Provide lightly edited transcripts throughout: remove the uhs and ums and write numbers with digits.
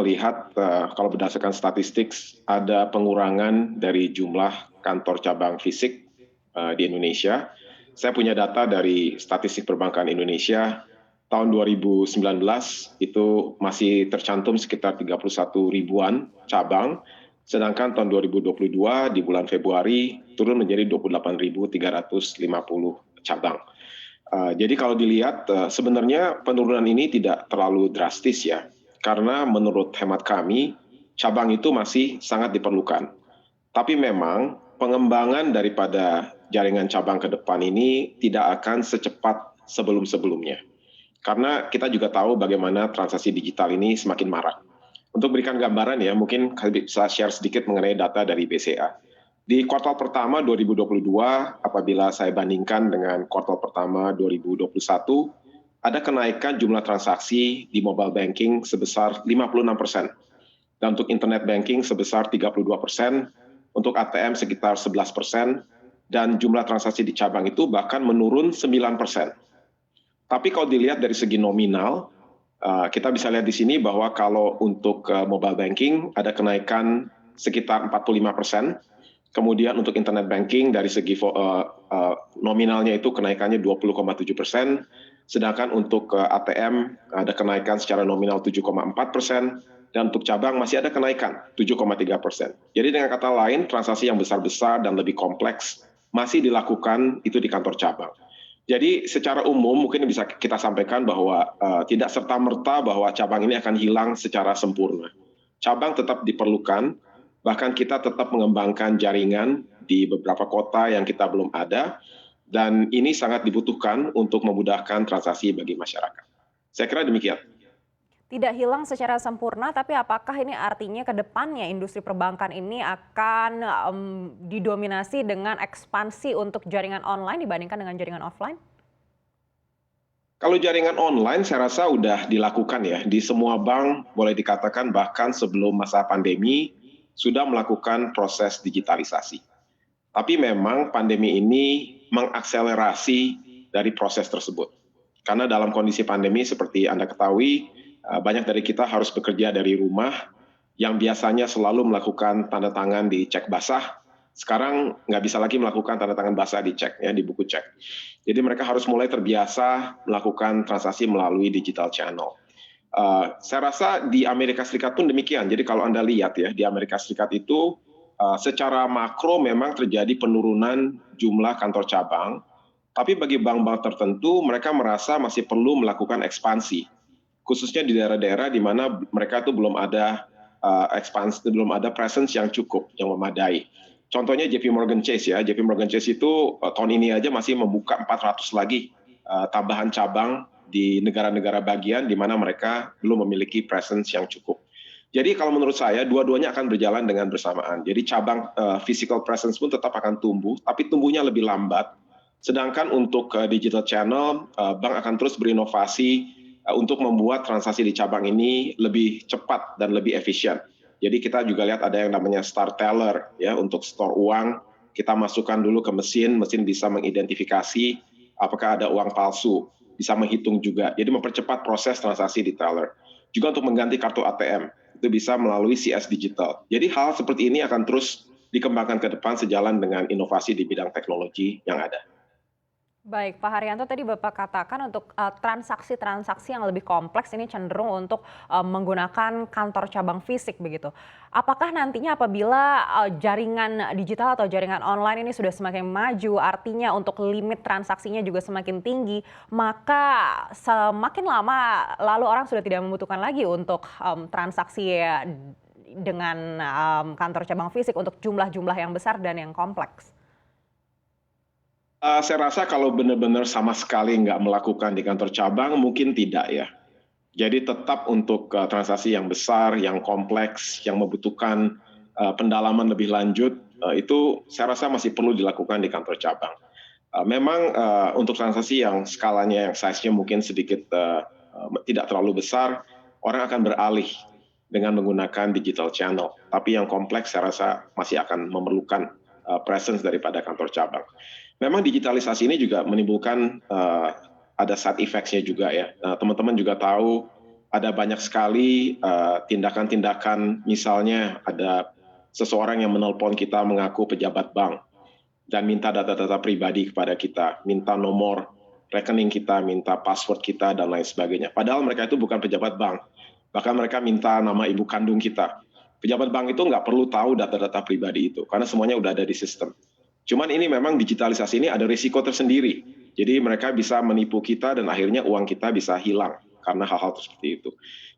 melihat kalau berdasarkan statistik ada pengurangan dari jumlah kantor cabang fisik di Indonesia. Saya punya data dari Statistik Perbankan Indonesia tahun 2019 itu masih tercantum sekitar 31 ribuan cabang, sedangkan tahun 2022 di bulan Februari turun menjadi 28.350 cabang. Jadi kalau dilihat sebenarnya penurunan ini tidak terlalu drastis ya, karena menurut hemat kami cabang itu masih sangat diperlukan. Tapi memang pengembangan daripada jaringan cabang ke depan ini tidak akan secepat sebelum-sebelumnya. Karena kita juga tahu bagaimana transaksi digital ini semakin marak. Untuk berikan gambaran ya, mungkin bisa share sedikit mengenai data dari BCA. Di kuartal pertama 2022, apabila saya bandingkan dengan kuartal pertama 2021, ada kenaikan jumlah transaksi di mobile banking sebesar 56%, dan untuk internet banking sebesar 32%, untuk ATM sekitar 11%, dan jumlah transaksi di cabang itu bahkan menurun 9%. Tapi kalau dilihat dari segi nominal, kita bisa lihat di sini bahwa kalau untuk mobile banking ada kenaikan sekitar 45%, kemudian untuk internet banking dari segi nominalnya itu kenaikannya 20,7%, sedangkan untuk ATM ada kenaikan secara nominal 7,4%, dan untuk cabang masih ada kenaikan 7,3%. Jadi dengan kata lain, transaksi yang besar-besar dan lebih kompleks masih dilakukan itu di kantor cabang. Jadi secara umum mungkin bisa kita sampaikan bahwa tidak serta-merta bahwa cabang ini akan hilang secara sempurna. Cabang tetap diperlukan, bahkan kita tetap mengembangkan jaringan di beberapa kota yang kita belum ada, dan ini sangat dibutuhkan untuk memudahkan transaksi bagi masyarakat. Saya kira demikian. Tidak hilang secara sempurna, tapi apakah ini artinya ke depannya industri perbankan ini akan didominasi dengan ekspansi untuk jaringan online dibandingkan dengan jaringan offline? Kalau jaringan online saya rasa sudah dilakukan ya, di semua bank boleh dikatakan bahkan sebelum masa pandemi sudah melakukan proses digitalisasi. Tapi memang pandemi ini mengakselerasi dari proses tersebut. Karena dalam kondisi pandemi seperti Anda ketahui, banyak dari kita harus bekerja dari rumah, yang biasanya selalu melakukan tanda tangan di cek basah, sekarang nggak bisa lagi melakukan tanda tangan basah di cek, ya, di buku cek. Jadi mereka harus mulai terbiasa melakukan transaksi melalui digital channel. Saya rasa di Amerika Serikat pun demikian. Jadi kalau Anda lihat ya, di Amerika Serikat itu secara makro memang terjadi penurunan jumlah kantor cabang, tapi bagi bank-bank tertentu mereka merasa masih perlu melakukan ekspansi, khususnya di daerah-daerah di mana mereka itu belum ada ekspansi, belum ada presence yang cukup, yang memadai. Contohnya JP Morgan Chase ya, JP Morgan Chase itu tahun ini aja masih membuka 400 lagi tambahan cabang di negara-negara bagian di mana mereka belum memiliki presence yang cukup. Jadi kalau menurut saya dua-duanya akan berjalan dengan bersamaan. Jadi cabang physical presence pun tetap akan tumbuh, tapi tumbuhnya lebih lambat. Sedangkan untuk digital channel, bank akan terus berinovasi untuk membuat transaksi di cabang ini lebih cepat dan lebih efisien. Jadi kita juga lihat ada yang namanya star teller ya, untuk store uang, kita masukkan dulu ke mesin, mesin bisa mengidentifikasi apakah ada uang palsu, bisa menghitung juga. Jadi mempercepat proses transaksi di teller. Juga untuk mengganti kartu ATM, itu bisa melalui CS Digital. Jadi hal seperti ini akan terus dikembangkan ke depan sejalan dengan inovasi di bidang teknologi yang ada. Baik, Pak Haryanto, tadi Bapak katakan untuk transaksi-transaksi yang lebih kompleks ini cenderung untuk menggunakan kantor cabang fisik begitu. Apakah nantinya apabila jaringan digital atau jaringan online ini sudah semakin maju, artinya untuk limit transaksinya juga semakin tinggi, maka semakin lama lalu orang sudah tidak membutuhkan lagi untuk transaksi dengan kantor cabang fisik untuk jumlah-jumlah yang besar dan yang kompleks? Saya rasa kalau benar-benar sama sekali nggak melakukan di kantor cabang, mungkin tidak ya. Jadi tetap untuk transaksi yang besar, yang kompleks, yang membutuhkan pendalaman lebih lanjut, itu saya rasa masih perlu dilakukan di kantor cabang. Memang untuk transaksi yang skalanya, yang size-nya mungkin sedikit tidak terlalu besar, orang akan beralih dengan menggunakan digital channel. Tapi yang kompleks saya rasa masih akan memerlukan presence daripada kantor cabang. Memang digitalisasi ini juga menimbulkan ada side effects-nya juga ya. Teman-teman juga tahu ada banyak sekali tindakan-tindakan, misalnya ada seseorang yang menelpon kita mengaku pejabat bank dan minta data-data pribadi kepada kita, minta nomor rekening kita, minta password kita, dan lain sebagainya. Padahal mereka itu bukan pejabat bank. Bahkan mereka minta nama ibu kandung kita. Pejabat bank itu nggak perlu tahu data-data pribadi itu, karena semuanya udah ada di sistem. Cuman ini memang digitalisasi ini ada risiko tersendiri. Jadi mereka bisa menipu kita dan akhirnya uang kita bisa hilang karena hal-hal seperti itu.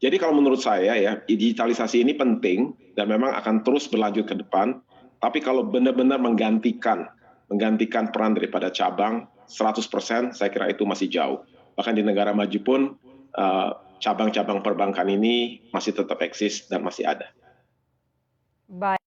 Jadi kalau menurut saya ya, digitalisasi ini penting dan memang akan terus berlanjut ke depan. Tapi kalau benar-benar menggantikan peran daripada cabang 100%, saya kira itu masih jauh. Bahkan di negara maju pun cabang-cabang perbankan ini masih tetap eksis dan masih ada. Baik.